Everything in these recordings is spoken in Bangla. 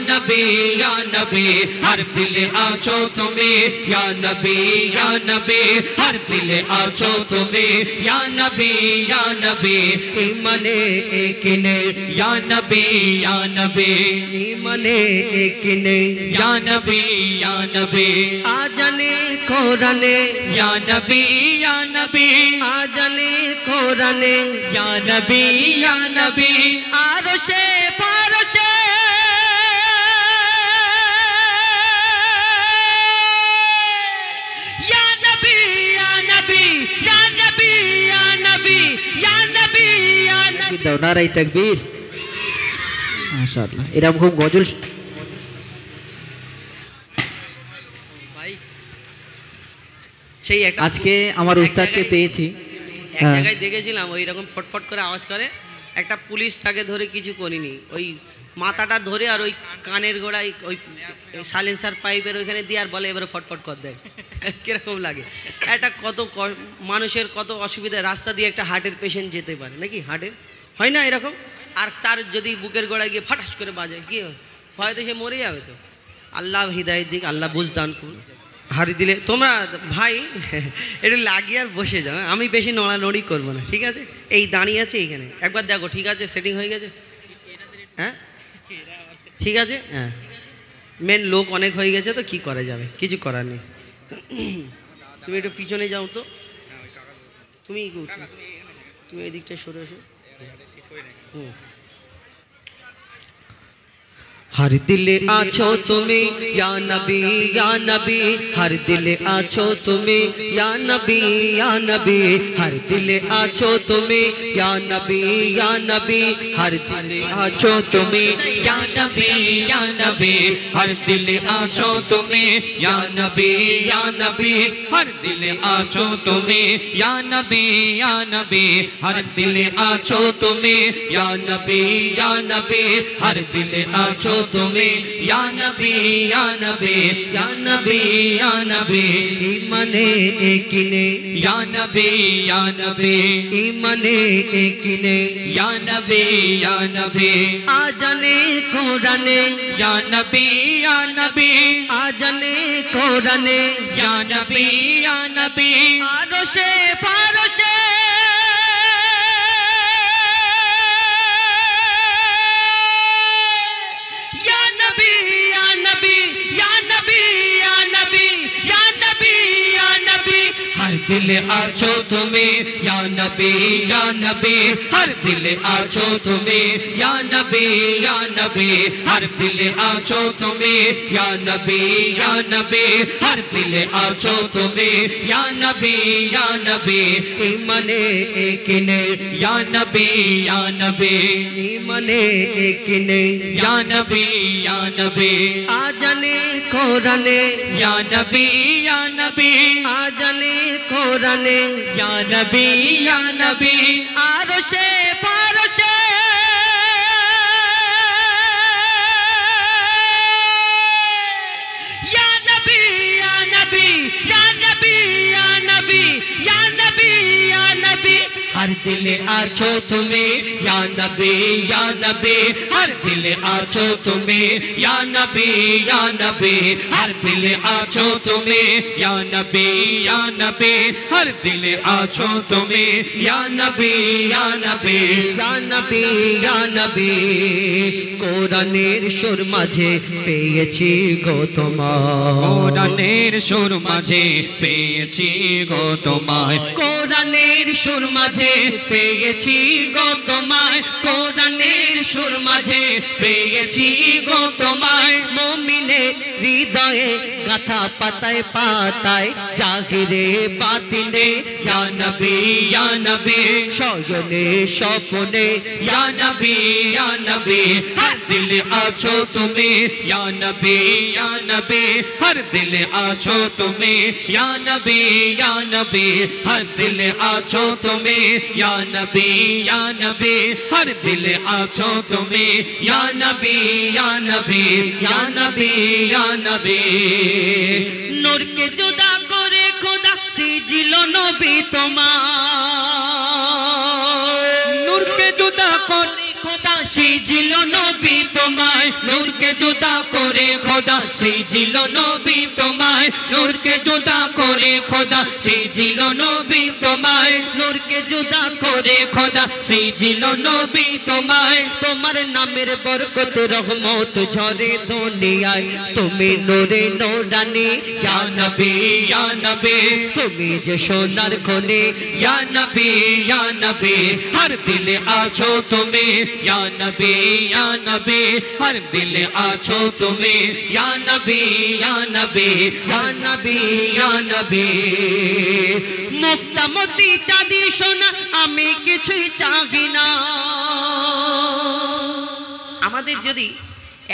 नबी या नबी हर दिल आछो तुम्हें या नबी हर दिल आछो तुम्हें या नबी ईमाने एक ने या नबी ईमाने एक ने या नबी आजने कुराने या नबी आजने कुराने या नबी आरशे पारशे या नबी नाराए ताकबीर माशाআল্লাহ এরকম খুব গজল ভাই সেই একটা আজকে আমার উস্তাদকে পেয়েছি এক জায়গায় দেখেছিলাম ওই রকম ফটফট করে আওয়াজ করে একটা পুলিশ তাকে ধরে কিছু করিনি ওই মাথাটা ধরে আর ওই কানের গোড়ায় ওই সাইলেন্সার পাইপের ওইখানে দিয়ে আর বলে এবারে ফটফট কর দেয় কিরকম লাগে একটা কত মানুষের কত অসুবিধা রাস্তা দিয়ে একটা হার্টের পেশেন্ট যেতে পারে নাকি হার্টের হয় না এরকম আর তার যদি বুকের গোড়ায় গিয়ে ফাটাস করে বাজে কি হয়তো সে মরে যাবে তো আল্লাহ হিদায়াত দিক আল্লাহ বুঝদান করুন হারি দিলে তোমরা ভাই একটু লাগিয়ে আর বসে যাও আমি বেশি নড়ানড়ি করবো না ঠিক আছে এই দাঁড়িয়ে আছে এইখানে একবার দেখো ঠিক আছে সেটিং হয়ে গেছে হ্যাঁ ঠিক আছে হ্যাঁ মেন লোক অনেক হয়ে গেছে তো কি করা যাবে কিছু করার নেই তুমি একটু পিছনে যাও তো তুমি এদিকটা সরে এসো हर दिल आछो तुम्हें या नबी हर दिल आछो तुम्हें या नबी हर दिल आछो तुम्हें या नबी हर दिल आछो तुम्हें या नबी हर दिल आछो तुम्हें या नबी हर दिल आछो तुम्हें या नबी हर दिल आछो तुम्हें या नबी हर दिल आछो तुम्हें या नबी ईमाने एक ने या नबी ईमाने एक ने या नबी आजने कुराने या नबी आजने कुराने या नबी आरशे पारशे हर दिल आछो तुम्हें या नबी हर दिल आछो तुम्हें या नबी हर दिल आछो तुम्हें या नबी हर दिल आछो तुम्हें या नबी ईमाने एक ने या नबी ईमाने एक ने या नबी आजने कुराने या नबी आजने कुराने या नबी आरशे पारशे या नबी हर दिल आछो तुम्हें या नबी हर दिल आछो तुम्हें या नबी हर दिल आछो तुम्हें या नबी हर दिल आछो तुम्हें या नबी কোরআনের সুর মাঝে পেয়েছি গো তোমায় কোরআনের সুর মাঝে পেয়েছি গো তোমায় কোরআনের সুর মাঝে পেয়েছি গো তোমায় কোরআনের সুর মাঝে পেয়েছি গো তোমায় মুমিনের হৃদয়ে গাথা পাতায় পাতায় জাহিরে বাতিনে ইয়া নবী শয়নে স্বপ্নে ইয়া নবী हर दिल आछो तुम्हें या नबी हर दिल आछो तुम्हें या नबी हर दिल आछो तुम्हें या नबी हर दिल आछो तुम्हें या नबी नूर के जुदा करे खुदा सिजिलो नबी তোমার नूर के जुदा करे खुदा सिजिलो नबी তোমায় नूर के নূরকে জুদা করে খোদা সেজিল নবী তোমায়, নূরকে জুদা করে খোদা সেজিল নবী তোমায়, নূরকে জুদা করে খোদা সেজিল নবী তোমায়। তোমার নামের বরকত রহমত ঝরে দুনিয়ায়, তুমি নূরে নূরানি ইয়া নবী ইয়া নবী, তুমি যে সোনার খনি ইয়া নবী ইয়া নবী, হর দিলে আছো তুমি ইয়া নবী ইয়া নবী, হর দিলে আছো তুমি ইয়া নবী ইয়া নবী ইয়া নবী ইয়া নবী। মুক্তা মতি চাঁদি সোনা আমি কিছুই চাহি না। আমাদের যদি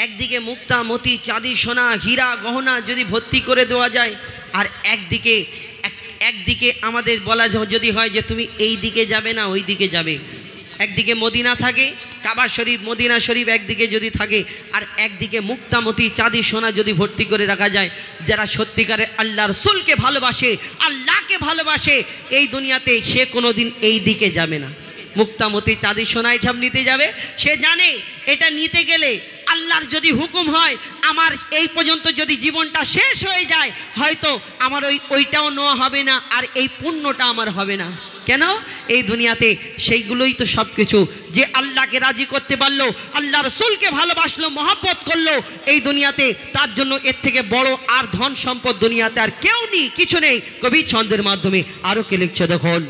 একদিকে মুক্তা মতি চাঁদি সোনা হীরা গহনা যদি ভর্তি করে দেওয়া যায়, আর একদিকে আমাদের বলা যদি হয় যে তুমি এই দিকে যাবে না ওই দিকে যাবে, একদিকে মদিনা থাকে কাবা শরীফ মদিনা শরীফ একদিকে যদি থাকে, আর একদিকে মুক্তামতি চাঁদি সোনা যদি ভর্তি করে রাখা যায়, যারা সত্যিকারের আল্লাহ রসুলকে ভালোবাসে আল্লাহকে ভালোবাসে এই দুনিয়াতে সে কোনোদিন এই দিকে যাবে না। মুক্তামতি চাঁদি সোনা এসব নিতে যাবে, সে জানে এটা নিতে গেলে আল্লাহর যদি হুকুম হয় আমার এই পর্যন্ত যদি জীবনটা শেষ হয়ে যায় হয়তো আমার ওইটাও নেওয়া হবে না, আর এই পুণ্যটা আমার হবে না। কেন? এই দুনিয়াতে সেইগুলোই তো সব কিছু। যে আল্লাহকে রাজি করতে পারলো, আল্লাহ রসুলকে ভালোবাসলো, মহব্বত করলো এই দুনিয়াতে, তার জন্য এর থেকে বড় আর ধন সম্পদ দুনিয়াতে আর কেউ নেই, কিছু নেই। কবি ছন্দের মাধ্যমে আরো কে লিখছে দেখুন,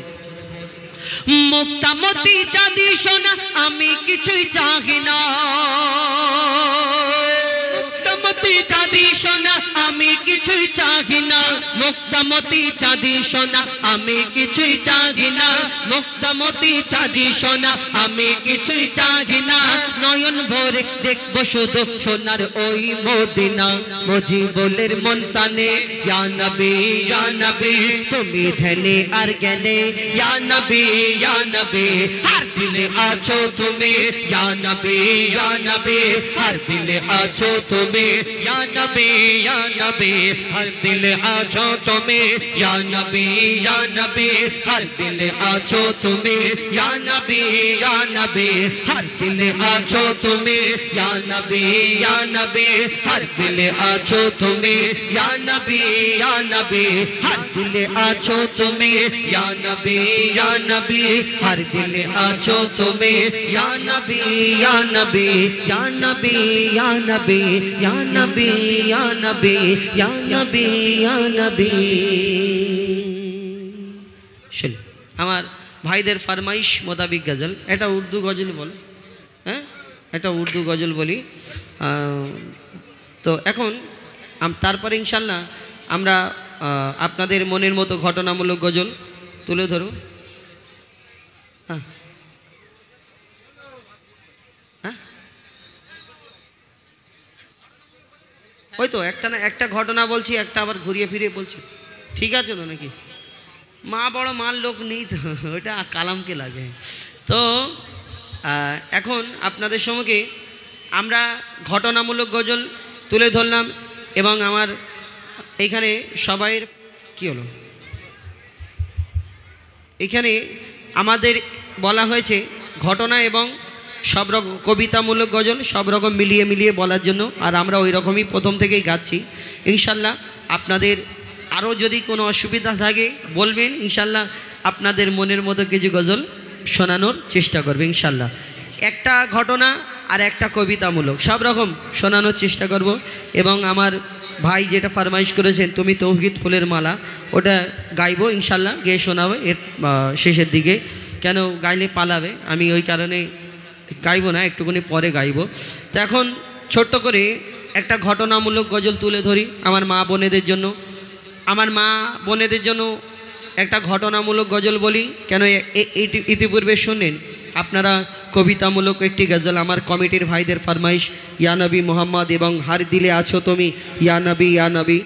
মুক্তামতি চাঁদি সোনা আমি কিছুই চাহি না, মুক্তামতি চাঁদি সোনা আমি কিছুই চাহি না, মুক্তামতি চাঁদি সোনা আমি কিছুই চাহি না, মুক্তামতি চাঁদি সোনা আমি কিছুই চাহি না। নয়ন ভরে দেখবো শুধু সোনার ওই মদিনা, মুজিবুলের মন টানে ইয়া নবী ইয়া নবী, তুমি ধ্যানে আর জ্ঞানে ইয়া নবী ইয়া নবী, হর দিলে আছো তুমি ইয়া নবী ইয়া নবী, হর দিলে আছো তুমি ইয়া নবী ইয়া নবী, হর দিলে আছো তুমি ইয়া নবী ইয়া নবী, হর দিলে আছো তুমি ইয়া নবী ইয়া নবী, হর দিলে আছো তুমি ইয়া নবী ইয়া নবী, হর দিলে আছো তুমি ইয়া নবী ইয়া নবী, হর দিলে আছো তুমি ইয়া নবী ইয়া নবী, হর দিলে আছো তুমি ইয়া নবী ইয়া নবী, ইয়া নবী ইয়া নবী, ইয়া নবী ইয়া নবী, ইয়া নবী ইয়া নবী। শুন আমার ভাইদের ফরমাইশ মোতাবিক গজল, এটা উর্দু গজল বল, হ্যাঁ এটা উর্দু গজল বলি। তো এখন তারপরে ইনশাল্লাহ আমরা আপনাদের মনের মতো ঘটনামূলক গজল তুলে ধরব। হ্যাঁ হ্যাঁ ওই তো একটা না একটা ঘটনা বলছি, একটা আবার ঘুরিয়ে ফিরিয়ে বলছি, ঠিক আছে তো নাকি? মা বড় মার লোক নেই তো, ওটা কালামকে লাগে। তো এখন আপনাদের সঙ্গে আমরা ঘটনামূলক গজল তুলে ধরলাম, এবং আমার এখানে সবাইয়ের কি হলো, এখানে আমাদের বলা হয়েছে ঘটনা এবং সব রকম কবিতামূলক গজল সব রকম মিলিয়ে মিলিয়ে বলার জন্য, আর আমরা ওই রকমই প্রথম থেকেই গাচ্ছি। ইনশাল্লাহ আপনাদের আরও যদি কোনো অসুবিধা থাকে বলবেন, ইনশাল্লাহ আপনাদের মনের মতো কিছু গজল শোনানোর চেষ্টা করবে ইনশাল্লাহ। একটা ঘটনা আর একটা কবিতামূলক সব রকম শোনানোর চেষ্টা করব। এবং আমার ভাই যেটা ফরমাইশ করেছেন তুমি তৌহিদ ফুলের মালা, ওটা গাইবো ইনশাল্লাহ, গেয়ে শোনাবো এর শেষের দিকে। কেন গাইলে পালাবে, আমি ওই কারণে গাইবো না, একটুখানি পরে গাইবো। তো এখন ছোট্ট করে একটা ঘটনামূলক গজল তুলে ধরি আমার মা বোনেদের জন্য। আমার মা বোনেদের জন্য একটা ঘটনামূলক গজল বলি। কেন ইতিপূর্বে শুনেন আপনারা কবিতামূলক একটি গজল আমার কমিটির ভাইদের ফরমাইশ, ইয়া নবী মোহাম্মদ এবং হার দিলে আছো তুমি ইয়া নবী ইয়া নবী।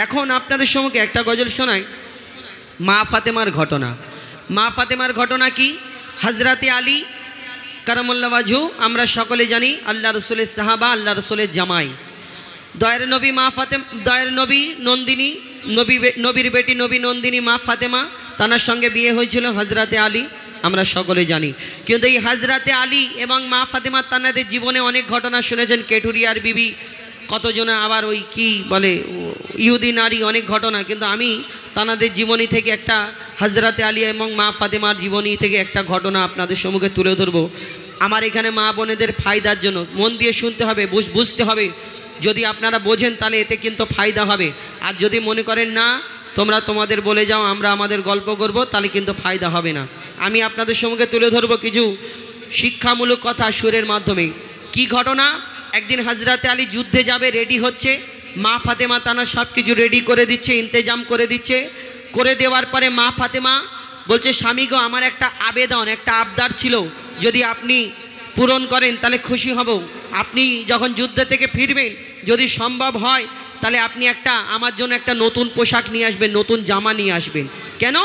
এখন আপনাদের সঙ্গে একটা গজল শোনাই মা ফাতেমার ঘটনা। মা ফাতেমার ঘটনা কি? হজরতে আলী কারামুল্লাহ ওয়াজহু আমরা সকলে জানি আল্লাহ রসুলের সাহাবা, আল্লাহ রসুলের জামাই, দয়ের নবী মা ফাতেমা, দয়ের নবী নন্দিনী, নবীর বেটি নবী নন্দিনী মা ফাতেমা, তানার সঙ্গে বিয়ে হয়েছিল হজরতে আলী আমরা সকলে জানি। কিন্তু এই হজরতে আলী এবং মা ফাতেমা তানাদের জীবনে অনেক ঘটনা শুনেছেন। কেঠুরিয়ার বিবি, কতজনে আবার ওই কি বলে ইহুদি নারী, অনেক ঘটনা। কিন্তু আমি তানাদের জীবনী থেকে একটা, হজরতে আলী এবং মা ফাতেমার জীবনী থেকে একটা ঘটনা আপনাদের সম্মুখে তুলে ধরবো। আমার এখানে মা বোনেদের ফায়দার জন্য মন দিয়ে শুনতে হবে, বুঝতে হবে। যদি আপনারা বোঝেন তাহলে এতে কিন্তু ফায়দা হবে। আর যদি মনে করেন না তোমরা তোমাদের বলে যাও, আমরা আমাদের গল্প করব, তাহলে কিন্তু ফায়দা হবে না। আমি আপনাদের সম্মুখে তুলে ধরবো কিছু শিক্ষামূলক কথা সুরের মাধ্যমে। কি ঘটনা? একদিন হজরতে আলী যুদ্ধে যাবে, রেডি হচ্ছে। মা ফাতেমা তানা সব কিছু রেডি করে দিচ্ছে, ইন্তেজাম করে দিচ্ছে। করে দেওয়ার পরে মা ফাতেমা বলছে, স্বামী গো, আমার একটা আবেদন, একটা আবদার ছিল, যদি আপনি পূরণ করেন তাহলে খুশি হব। আপনি যখন যুদ্ধ থেকে ফিরবেন, যদি সম্ভব হয় তাহলে আপনি আমার জন্য একটা নতুন পোশাক নিয়ে আসবেন, নতুন জামা নিয়ে আসবেন। কেন?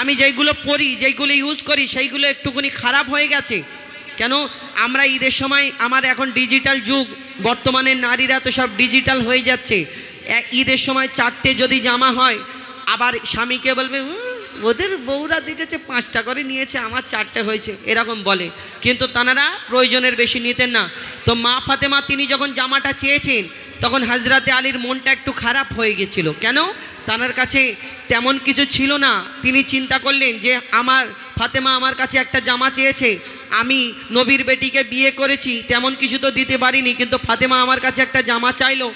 আমি যেইগুলো পরি, যেইগুলো ইউজ করি, সেইগুলো একটুখানি খারাপ হয়ে গেছে। কেন? আমরা ঈদের সময়, আমার এখন ডিজিটাল যুগ, বর্তমানে নারীরা তো সব ডিজিটাল হয়ে যাচ্ছে। ঈদের সময় 4টে যদি জামা হয়, আবার স্বামীকে বলবে ওদের বউরা দেখেছে 5টা করে নিয়েছে, আমার 4টে হয়েছে, এরকম বলে। কিন্তু তানারা প্রয়োজনের বেশি নিতেন না। তো মা ফাতেমা তিনি যখন জামাটা চেয়েছেন, তখন হজরতে আলীর মনটা একটু খারাপ হয়ে গেছিল। কেন? তানার কাছে তেমন কিছু ছিল না। তিনি চিন্তা করলেন যে আমার ফাতেমা আমার কাছে একটা জামা চেয়েছে, আমি নবীর বেটিকে বিয়ে করেছি, তেমন কিছু তো দিতে পারিনি, কিন্তু ফাতেমা আমার কাছে একটা জামা চাইলো,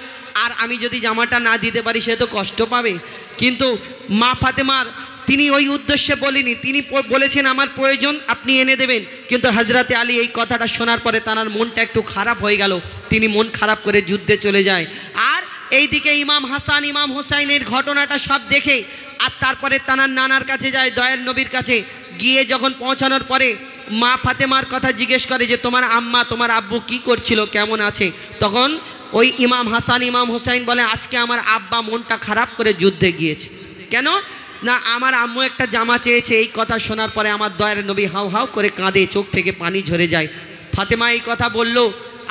আর আমি যদি জামাটা না দিতে পারি সে তো কষ্ট পাবে। কিন্তু মা ফাতেমার তিনি ওই উদ্দেশ্যে বলেনি, তিনি বলেছেন আমার প্রয়োজন, আপনি এনে দেবেন। কিন্তু হজরতে আলী এই কথাটা শোনার পরে তার মনটা একটু খারাপ হয়ে গেল। তিনি মন খারাপ করে যুদ্ধে চলে যায়। আর এইদিকে ইমাম হাসান, ইমাম হোসাইনের ঘটনাটা সব দেখে, আর তারপরে তানার নানার কাছে যায়, দয়ার নবীর কাছে গিয়ে যখন পৌঁছানোর পরে মা ফাতেমার কথা জিজ্ঞেস করে যে তোমার আম্মা, তোমার আব্বু কি করছিল, কেমন আছে? তখন ওই ইমাম হাসান, ইমাম হোসাইন বলে, আজকে আমার আব্বা মনটা খারাপ করে যুদ্ধে গিয়েছে। কেন না? আমার আম্মু একটা জামা চেয়েছে। এই কথা শোনার পরে আমার দয়ার নবী হাউ হাউ করে কাঁদে, চোখ থেকে পানি ঝরে যায়। ফাতেমা এই কথা বলল,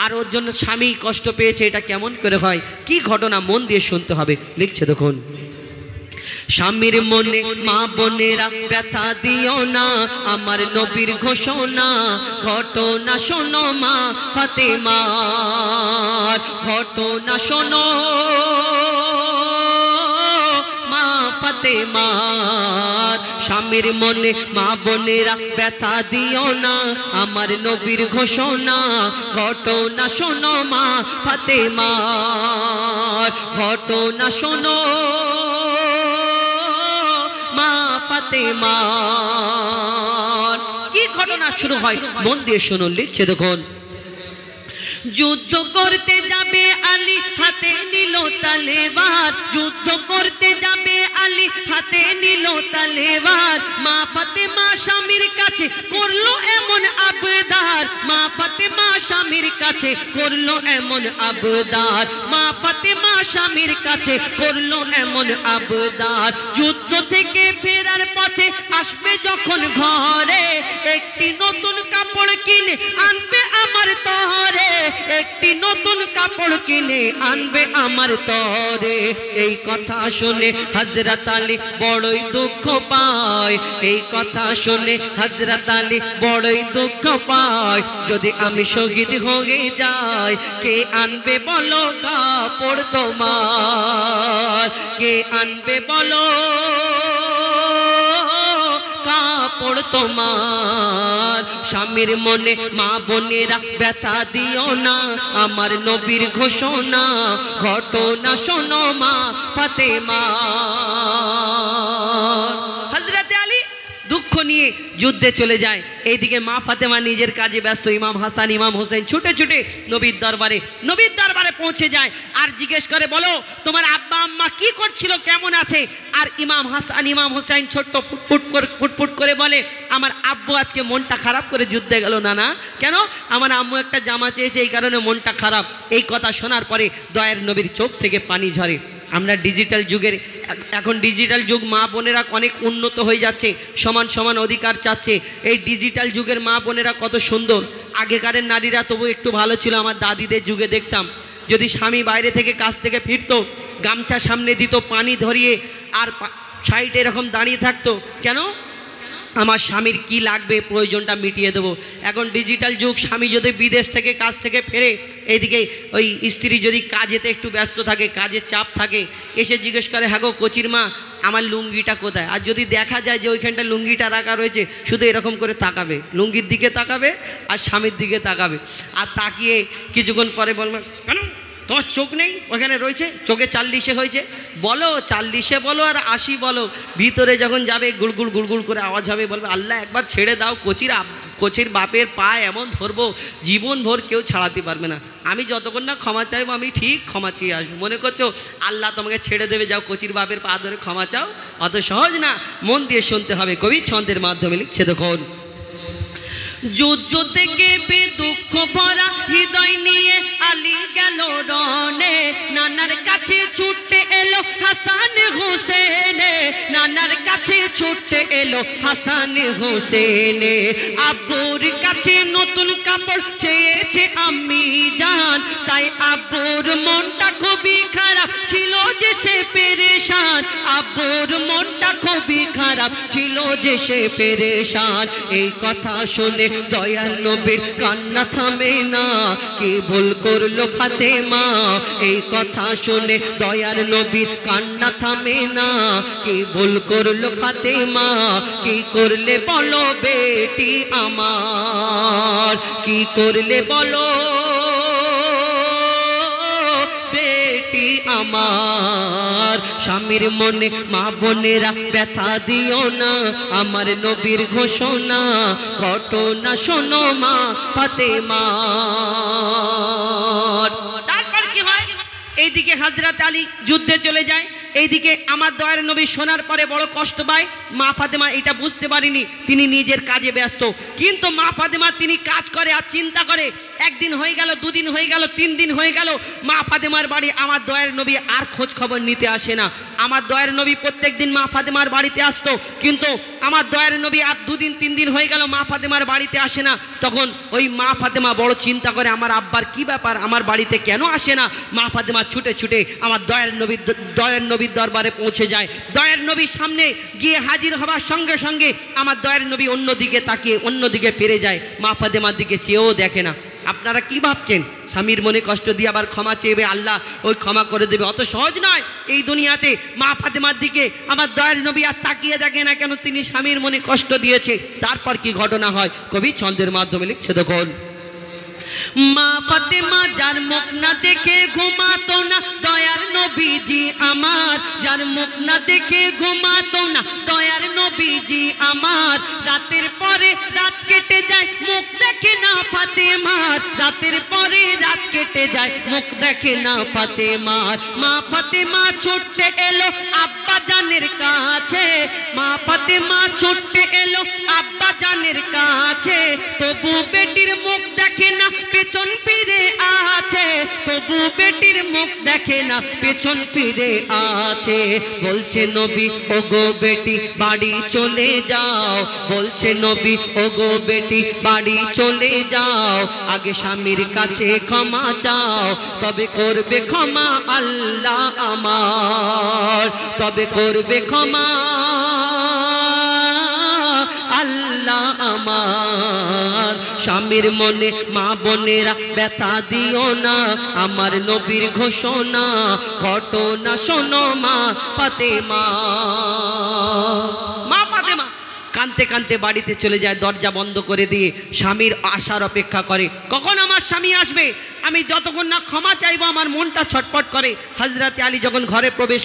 আর ওর জন্য স্বামী কষ্ট পেয়েছে, এটা কেমন করে হয়? কি ঘটনা? মন দিয়ে শুনতে হবে। লিখছে দেখুন, স্বামীর মনে মা বোনেরা ব্যথা দিও না, আমার নবীর ঘোষণা ঘটনা শোনো মা ফাতেমার, ঘটনা শোনো মা ফাতেমার। স্বামীর মনে মা বোনেরা ব্যথা দিও না, আমার নবীর ঘোষণা ঘটনা শোনো মা ফাতেমার, ঘটনা শোনো মা ফাতেমার। কি ঘটনা শুরু হয়? মন দিয়ে শুনুন। লিখছে দেখুন, যুদ্ধ করতে যাবে আলী, হাতে নিল তলোয়ার, যুদ্ধ করতে যাবে আলী, হাতে নিল তলোয়ার। মা ফাতেমা স্বামীর কাছে করলো এমন আবদার, মা ফাতেমা স্বামীর কাছে করলো এমন আবদার, মা ফাতেমা স্বামীর কাছে করলো এমন আবদার। যুদ্ধ থেকে ফেরার পথে আসবে যখন ঘরে, একটি নতুন কাপড় কিনে আনবে আমার তরে, একটি নতুন কাপড় কিনে আনবে আমার তরে। এই কথা শুনে হযরত আলী বড়ই দুঃখ পায়, এই কথা শুনে হযরত আলী বড়ই দুঃখ পায়। যদি আমি শহীদ হয়ে যাই, কে আনবে বলো কাপড় তোমার, কে আনবে বলো কাপড় তোমার। স্বামীর মনে মা বোনেরা ব্যথা দিও না, আমার নবীর ঘোষণা ঘটনা শোনো মা ফাতেমা। হযরতে আলী দুঃখ নিয়ে যুদ্ধে চলে যায়। এইদিকে মা ফাতেমা নিজের কাজে ব্যস্ত। ইমাম হাসান, ইমাম হোসেন ছুটে ছুটে নবীর দরবারে পৌঁছে যায় আর জিজ্ঞেস করে, বলো তোমার আব্বা আম্মা কি করছিল, কেমন আছে? আর ইমাম হাসান, ইমাম হোসেন ছোট্ট ফুটফুট করে বলে, আমার আব্বু আজকে মনটা খারাপ করে যুদ্ধে গেল। না কেন? আমার আম্মু একটা জামা চেয়েছে, এই কারণে মনটা খারাপ। এই কথা শোনার পরে দয়ার নবীর চোখ থেকে পানি ঝরে। আমরা ডিজিটাল যুগের, এখন ডিজিটাল যুগ, মা বোনেরা অনেক উন্নত হয়ে যাচ্ছে, সমান সমান অধিকার চাচ্ছে। এই ডিজিটাল যুগের মা বোনেরা কত সুন্দর। আগেকারের নারীরা তবু একটু ভালো ছিল। আমার দাদিদের যুগে দেখতাম, যদি স্বামী বাইরে থেকে কাজ থেকে ফিরতো, গামছা সামনে দিত, পানি ধরিয়ে, আর সাইডে এরকম দাঁড়িয়ে থাকতো। কেন? আমার স্বামীর কি লাগবে প্রয়োজনটা মিটিয়ে দেবো। এখন ডিজিটাল যুগ, স্বামী যদি বিদেশ থেকে কাজ থেকে ফেরে, এইদিকে ওই স্ত্রী যদি কাজেতে একটু ব্যস্ত থাকে, কাজের চাপ থাকে, এসে জিজ্ঞেস করে হ্যাঁ গো কচির মা আমার লুঙ্গিটা কোথায়। আর যদি দেখা যায় যে ওইখানটা লুঙ্গিটা রাখা রয়েছে, শুধু এরকম করে তাকাবে, লুঙ্গির দিকে তাকাবে আর স্বামীর দিকে তাকাবে, আর তাকিয়ে কিছুক্ষণ পরে বলবে কেন তোমার চোখ নেই, ওখানে রয়েছে, চোখে 40 হয়েছে। বলো 40 বলো আর 80 বলো, ভিতরে যখন যাবে গুড়গুড় গুড়গুড় করে আওয়াজ হবে, বলবে আল্লাহ একবার ছেড়ে দাও, কোচির বাপের পা এমন ধরবো জীবন ভোর কেউ ছাড়াতে পারবে না। আমি যতক্ষণ না ক্ষমা চাইবো আমি ঠিক ক্ষমা চেয়ে আসবো। মনে করছো আল্লাহ তোমাকে ছেড়ে দেবে, যাও কোচির বাপের পা ধরে ক্ষমা চাও, অত সহজ না। মন দিয়ে শুনতে হবে। কবি ছন্দের মাধ্যমে লিখছে দেখুন, যুদ্ধ থেকে দুঃখ ভরা হৃদয় নিয়ে আলী গেল রনে, নানার কাছে ছুটে এলো হাসান হোসেনে, নানার কাছে ছুটে এলো হাসান হোসেনে। আব্বুর কাছে নতুন কাপড় চেয়েছে আম্মি জান, তাই আব্বুর মনটা খুবই খারাপ ছিল যে সে পেরেশান, আব্বুর মনটা খুবই খারাপ ছিল যে সে পেরেশান। এই কথা শুনে দয়াল নবীর কান্না থামে না, কি ভুল করলো ফাতেমা। এই কথা শুনে দয়াল নবীর কান্না থামে না, কি ভুল করলো ফাতেমা। কি করলে বলো বেটি আমার, কি করলে বলো বেটি আমার। স্বামীর মনে মা বোনেরা ব্যথা দিও না, আমার নবীর ঘোষণা ঘটনা শোনো মা ফাতেমার। তারপর কি হয়, এইদিকে হযরত আলী যুদ্ধে চলে যায়, এইদিকে আমার দয়ার নবী শোনার পরে বড় কষ্ট পায়। মা ফাতেমা এটা বুঝতে পারেনি, তিনি নিজের কাজে ব্যস্ত। কিন্তু মা ফাতেমা তিনি কাজ করে আর চিন্তা করে, একদিন হয়ে গেল, দুদিন হয়ে গেল, 3 দিন হয়ে গেল, মা ফাতেমার বাড়ি আমার দয়ার নবী আর খোঁজ খবর নিতে আসে না। আমার দয়ার নবী প্রত্যেক দিন মা ফাতেমার বাড়িতে আসতো, কিন্তু আমার দয়ার নবী আর 2 দিন 3 দিন হয়ে গেল মা ফাতেমার বাড়িতে আসে না। তখন ওই মা ফাতেমা বড় চিন্তা করে, আমার আব্বার কি ব্যাপার, আমার বাড়িতে কেন আসে না। মা ফাতেমা ছুটে ছুটে আমার দয়ার নবীর দরবারে পৌঁছে যায়। দয়ার নবীর সামনে গিয়ে হাজির হবার সঙ্গে সঙ্গে আমার দয়ার নবী অন্যদিকে তাকিয়ে অন্যদিকে ফিরে যায়, মা ফাতেমার দিকে চেয়েও দেখে না। আপনারা কি ভাবছেন, স্বামীর মনে কষ্ট দিয়ে আবার ক্ষমা চেয়ে আল্লাহ ওই ক্ষমা করে দেবে? অত সহজ নয়। এই দুনিয়াতে মা ফাতেমার দিকে আমার দয়ার নবী আর তাকিয়ে দেখে না, কেন তিনি স্বামীর মনে কষ্ট দিয়েছে। তারপর কি ঘটনা হয় কবি ছন্দের মাধ্যমে লিখছে দেখুন, মা ফাতেমা যার মুখ না দেখে ঘুমাতো না দয়ার নবীজি আমার, যার মুখ না দেখে ঘুমাতো না দয়ার নবীজি আমার। রাতের পরে রাত কেটে যায় মুখ দেখে না ফাতেমার, রাতের পরে রাত কেটে যায় মুখ দেখে না ফাতেমার। মা ফাতেমা ছুটে এলো আব্বা জানের কাছে, মা ফাতেমা ছুটে এলো আব্বা জানের কাছে, তবু বেটির মুখ দেখে না পেছন ফিরে আছে, তবু বেটির মুখ দেখে না পেছন ফিরে আছে। বলছে নবী ওগো বেটি বাড়ি চলে যাও, বলছে নবী ওগো বেটি বাড়ি চলে যাও, আগে স্বামীর কাছে ক্ষমা চাও, তবে করবে ক্ষমা আল্লাহ আমার, তবে করবে ক্ষমা আল্লাহ আমার। স্বামীর মনে মা বোনেরা ব্যথা দিও না, আমার নবীর ঘোষণা ঘটনা শোনো মা ফাতেমা। মা ফাতেমা কাঁদতে কাঁদতে বাড়িতে চলে যায়, দরজা বন্ধ করে দিয়ে স্বামীর আসার অপেক্ষা করে, কখন আমার স্বামী আসবে। আমি যতক্ষণ না ক্ষমা চাইবো আমার মনটা ছটফট করে। হযরত আলী যখন ঘরে প্রবেশ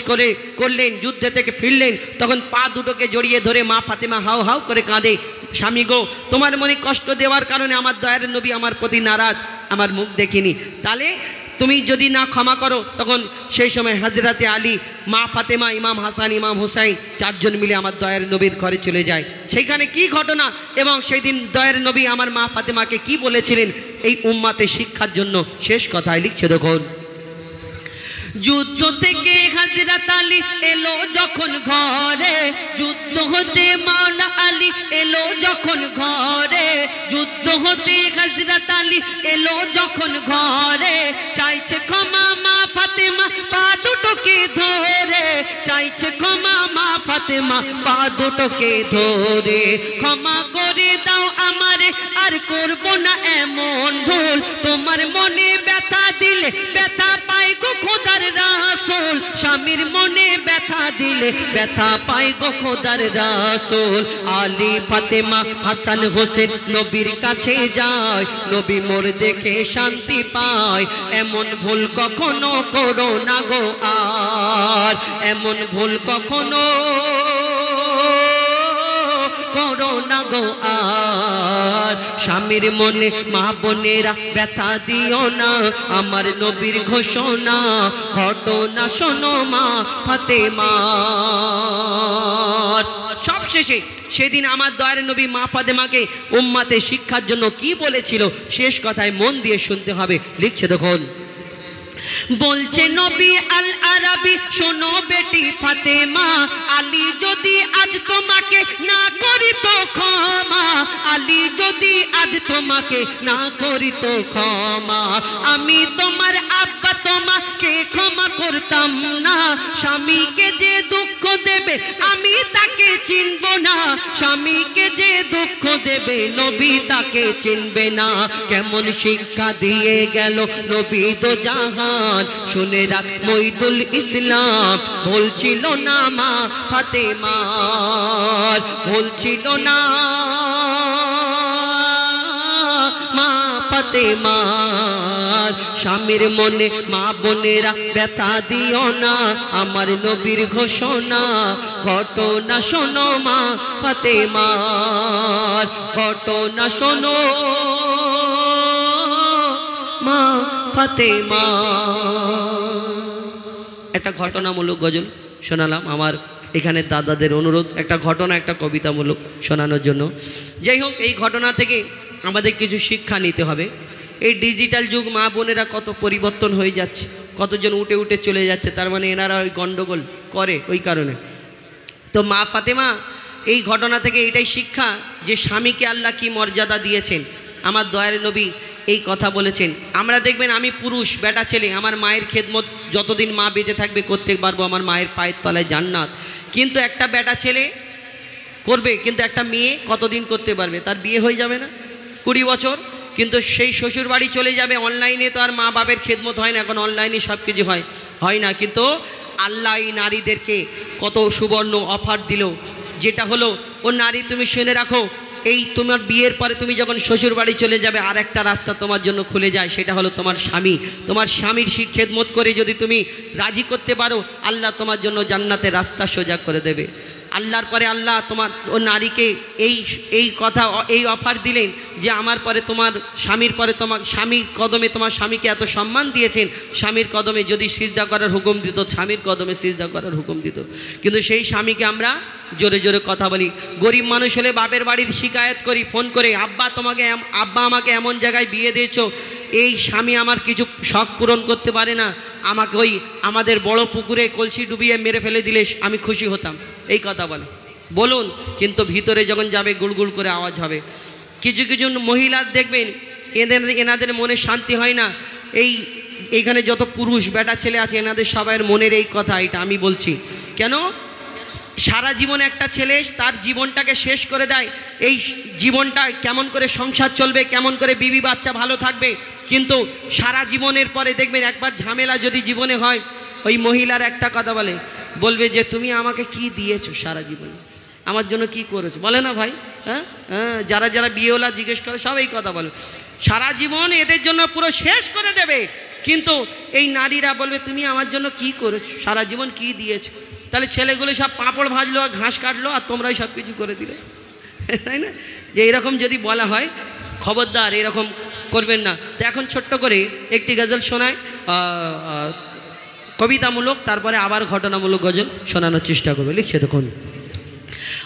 করলেন, যুদ্ধে থেকে ফিরলেন, তখন পা দুটোকে জড়িয়ে ধরে মা ফাতেমা হাউ হাউ করে কাঁদে, স্বামী গো তোমার মনে কষ্ট দেওয়ার কারণে আমার দয়ার নবী আমার প্রতি নারাজ, আমার মুখ দেখিনি, তাহলে তুমি যদি না ক্ষমা করো। তখন সেই সময় হযরতে আলী, মা ফাতেমা, ইমাম হাসান, ইমাম হুসাইন 4 জন মিলে আমার দয়ার নবীর ঘরে চলে যায়। সেইখানে কি ঘটনা এবং সেই দিন দয়ার নবী আমার মা ফাতেমাকে কি বলেছিলেন, এই উম্মাতে শিক্ষার জন্য শেষ কথায় লিখছে দেখুন, যুদ্ধ থেকে হযরত আলী এলো যখন ঘরে, যুদ্ধ হতে মাওলা আলী এলো যখন ঘরে, যুদ্ধ হতে হযরত আলী এলো যখন ঘরে, চাইছে ক্ষমা মা ফাতেমা পা দুটোকে ধরে, চাইছে ক্ষমা মা ফাতেমা ফাতেমা পা দুটোকে ধরে ক্ষমা করে দাও আমারে আর করব না এমন ভুল তোমার মনে ব্যথা দিলে ব্যথা পাই গো খোদার রাসূল স্বামীর মনে ব্যথা দিলে ব্যথা পাই গো খোদার রাসূল আলী ফাতেমা হাসান হোসেন নবীর কাছে যায় নবী মোর দেখে শান্তি পায় এমন ভুল কখনো করো না গো আর এমন ভুল কখনো করো না গো আর স্বামীর মনে মা বোনেরা ব্যথা দিও না আমার নবীর ঘোষণা ঘটনা শোনো মা ফাতেমার সবশেষে সেদিন আমার দয়ার নবী মা ফাতেমাকে উম্মাতে শিক্ষার জন্য কি বলেছিল শেষ কথায় মন দিয়ে শুনতে হবে লিখছে দেখুন বলছে নবী আল আরাবী শোনো বেটি ফাতেমা আলী যদি আজ তোমাকে না করি তো ক্ষমা আলী যদি আজ তোমাকে না করি তো ক্ষমা আমি তোমার আব্বা তোমাকে ক্ষমা করতাম না স্বামীকে যে দুঃখ দেবে আমি তাকে চিনব না স্বামীকে যে দুঃখ দেবে নবী তাকে চিনবে না কেমন শিক্ষা দিয়ে গেল নবী দো জাহান শুনে রাখ মঈদুল ইসলাম বলছিল না মা ফাতেমার বলছিল না মা ফাতেমার স্বামীর মনে মা বোনেরা ব্যথা দিও না আমার নবীর ঘোষণা ঘটনা শোনো মা ফাতেমার ঘটনা শোনো মা ফাতেমা একটা ঘটনামূলক গজল শোনালাম আমার এখানে দাদাদের অনুরোধ একটা ঘটনা একটা কবিতামূলক শোনানোর জন্য যাই হোক এই ঘটনা থেকে আমাদের কিছু শিক্ষা নিতে হবে এই ডিজিটাল যুগ মা বোনেরা কত পরিবর্তন হয়ে যাচ্ছে কতজন উঠে উঠে চলে যাচ্ছে তার মানে এনারা ওই গন্ডগোল করে ওই কারণে তো মা ফাতেমা এই ঘটনা থেকে এটাই শিক্ষা যে স্বামীকে আল্লাহ কি মর্যাদা দিয়েছেন আমার দয়ার নবী এই কথা বলেছেন আমরা দেখবেন আমি পুরুষ বেটা ছেলে আমার মায়ের খেদমত যতদিন মা বেঁচে থাকবে করতে পারবো আমার মায়ের পায়ের তলায় জান্নাত কিন্তু একটা বেটা ছেলে করবে কিন্তু একটা মেয়ে কতদিন করতে পারবে তার বিয়ে হয়ে যাবে না 20 বছর কিন্তু সেই শ্বশুর বাড়ি চলে যাবে অনলাইনে তো আর মা বাপের খেদমত হয় না এখন অনলাইনে সব কিছু হয় না কিন্তু আল্লাহ এই নারীদেরকে কত সুবর্ণ অফার দিল যেটা হলো ও নারী তুমি শুনে রাখো এই তোমার বিয়ের পরে তুমি যখন শ্বশুর বাড়ি চলে যাবে আর একটা রাস্তা তোমার জন্য খুলে যায় সেটা হলো তোমার স্বামী তোমার স্বামীর খেদমত করে যদি তুমি রাজি করতে পারো আল্লাহ তোমার জন্য জান্নাতের রাস্তা সোজা করে দেবে আল্লাহর পরে আল্লাহ তোমার ও নারীকে এই কথা এই অফার দিলেন যে আমার পরে তোমার স্বামীর পরে তোমার স্বামীর কদমে তোমার স্বামীকে এত সম্মান দিয়েছেন স্বামীর কদমে যদি সিজদা করার হুকুম দিত স্বামীর কদমে সিজদা করার হুকুম দিত কিন্তু সেই স্বামীকে আমরা জোরে জোরে কথা বলি গরিব মানুষ হলে বাপের বাড়ির শিকায়ত করি ফোন করে আব্বা আমাকে এমন জায়গায় বিয়ে দিয়েছো এই স্বামী আমার কিছু শখ পূরণ করতে পারে না আমাকে ওই আমাদের বড় পুকুরে কলসি ডুবিয়ে মেরে ফেলে দিলে আমি খুশি হতাম এই কথা বলুন কিন্তু ভিতরে যখন যাবে গুড়গুড় করে আওয়াজ হবে কিছু কিছু মহিলা দেখবেন এনাদের মনে শান্তি হয় না এইখানে যত পুরুষ বেটা ছেলে আছে এনাদের সবাইয়ের মনের এই কথা এটা আমি বলছি কেন সারা জীবন একটা ছেলে তার জীবনটাকে শেষ করে দেয় এই জীবনটা কেমন করে সংসার চলবে কেমন করে বিবি বাচ্চা ভালো থাকবে কিন্তু সারা জীবনের পরে দেখবেন একবার ঝামেলা যদি জীবনে হয় ওই মহিলার একটা কথা বলবে যে তুমি আমাকে কি দিয়েছো সারা জীবনে আমার জন্য কি করেছো বলে না ভাই হ্যাঁ হ্যাঁ যারা যারা বিয়েওয়ালা জিজ্ঞেস করে সব এই কথা বলে সারা জীবন এদের জন্য পুরো শেষ করে দেবে কিন্তু এই নারীরা বলবে তুমি আমার জন্য কি করেছো সারা জীবন কি দিয়েছো তাহলে ছেলেগুলো সব পাঁপড় ভাজলো আর ঘাস কাটলো আর তোমরাই সব কিছু করে দিলে তাই না যে এরকম যদি বলা হয় খবরদার এরকম করবেন না তো এখন ছোট্ট করে একটি গজল শোনায় কবিতামূলক তারপরে আবার ঘটনামূলক গজল শোনানোর চেষ্টা করবে লিখছে দেখুন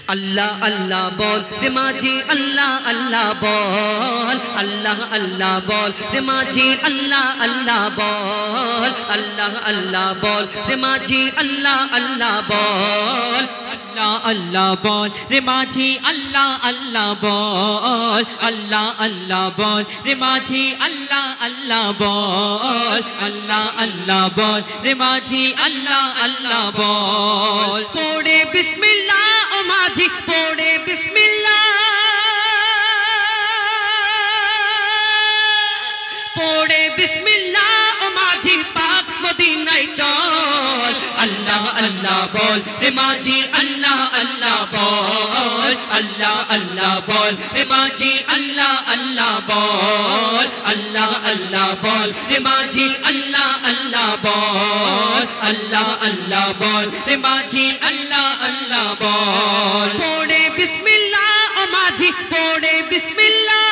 আল্লাহ আল্লাহ বল রে মাঝি আল্লাহ আল্লাহ বল আল্লাহ আল্লাহ বল রে মাঝি আল্লাহ আল্লাহ বল আল্লাহ আল্লাহ বল রে মাঝি আল্লাহ আল্লাহ বল আল্লাহ আল্লাহ বল রে মাঝি আল্লাহ আল্লাহ বল আল্লাহ আল্লাহ বল রে মাঝি আল্লাহ আল্লাহ বল আল্লাহ আল্লাহ বল রে মাঝি আল্লাহ আল্লাহ বল পড়ে বিসমিল্লাহ ও মাঝি পড়ে বিসমিল্লাহ পড়ে বিসমিল্লাহ ও মাঝি পাক মদিনায় চল আল্লাহ আল্লাহ বল রে মাঝি আল্লাহ আল্লাহ বল আল্লাহ আল্লাহ বল রে মাঝি আল্লাহ আল্লাহ বল আল্লাহ আল্লাহ বল রে মাঝি আল্লাহ আল্লাহ বল আল্লাহ আল্লাহ বল রে মাঝি আল্লাহ আল্লাহ বল পড়ে বিসমিল্লাহ ও মাঝি পড়ে বিসমিল্লাহ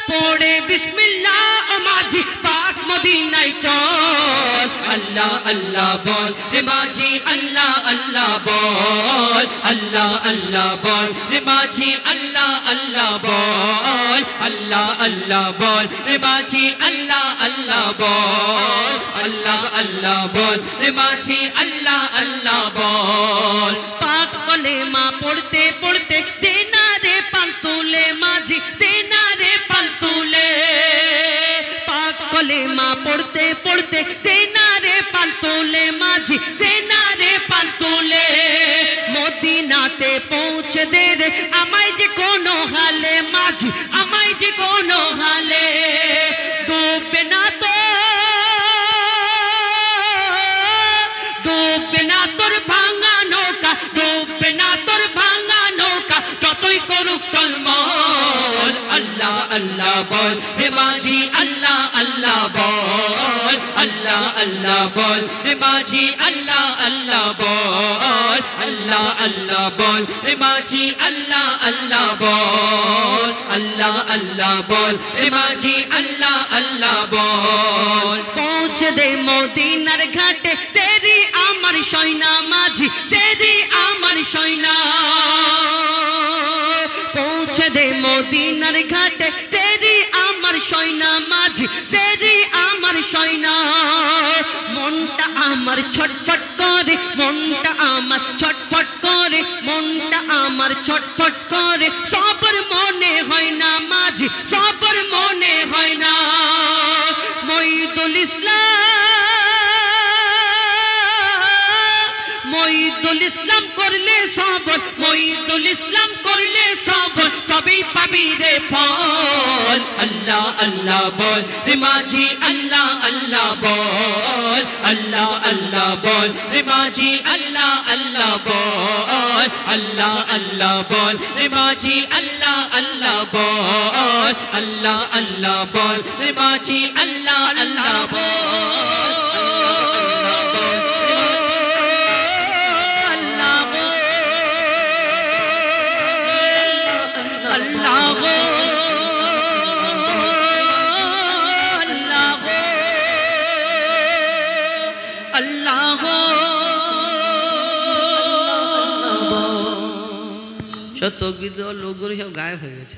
পড়ে বিসমিল্লাহ ও মাঝি পাক মদিনায় চল আল্লাহ আল্লাহ বল রে মাঝি আল্লাহ আল্লাহ বল আল্লাহ আল্লাহ বল রে মাঝি আল্লাহ আল্লাহ বল আল্লাহ আল্লাহ বল রে মাঝি আল্লাহ আল্লাহ বল আল্লাহ আল্লাহ বল রে মাঝি আল্লাহ আল্লাহ বল পাক কলেমা পড়তে পড়তে দেনা রে পাল তুলে মাঝি দেনা রে পাল তুলে পাক কলেমা পড়তে পড়তে দেনা রে পাল তুলে মাঝি দেনা রে পাল তুলে মদিনাতে পৌঁছে দে রে আমায় যে কোনো হালে মাঝি আমায় যে কোনো হালে ডুববে না তো ডুববে না তোর ভাঙা নৌকা ডুববে না তোর ভাঙা নৌকা যতই করুক টলমল আল্লাহ আল্লাহ বল রে মাঝি আল্লাহ আল্লাহ বল আল্লাহ আল্লাহ বল রে মাঝি আল্লাহ আল্লাহ বল আল্লাহ আল্লাহ বল রে মাঝি আল্লাহ আল্লাহ বল আল্লাহ আল্লাহ বল রে মাঝি আল্লাহ আল্লাহ বল পৌঁছে দে মদিনার ঘাটে তেরি আমার সৈনা মাঝি তেরি আমার সৈনা পৌঁছে দে মদিনার ঘাটে তেরি আমার সৈনা মাঝি তেরি আমার সৈনা মনটা আমার ছটফট করে মনটা আমার ছটফট করে মনটা আমার ছটফট করে সবর মনে হয় না মাঝি সবর মনে হয় না মঈদুল ইসলাম করলে সবর মঈদুল ইসলাম করলে সবর তবেই পাবি রে ফল আল্লাহ আল্লাহ বল রে মাঝি আল্লাহ আল্লাহ বল আল্লাহ আল্লাহ বল রে মাঝি আল্লাহ আল্লাহ বল আল্লাহ আল্লাহ বল রে মাঝি আল্লাহ আল্লাহ বল আল্লাহ আল্লাহ বল রে মাঝি আল্লাহ আল্লাহ বল সব তকবীর দেওয়ার লোকগুলো সব গায়েব হয়ে গেছে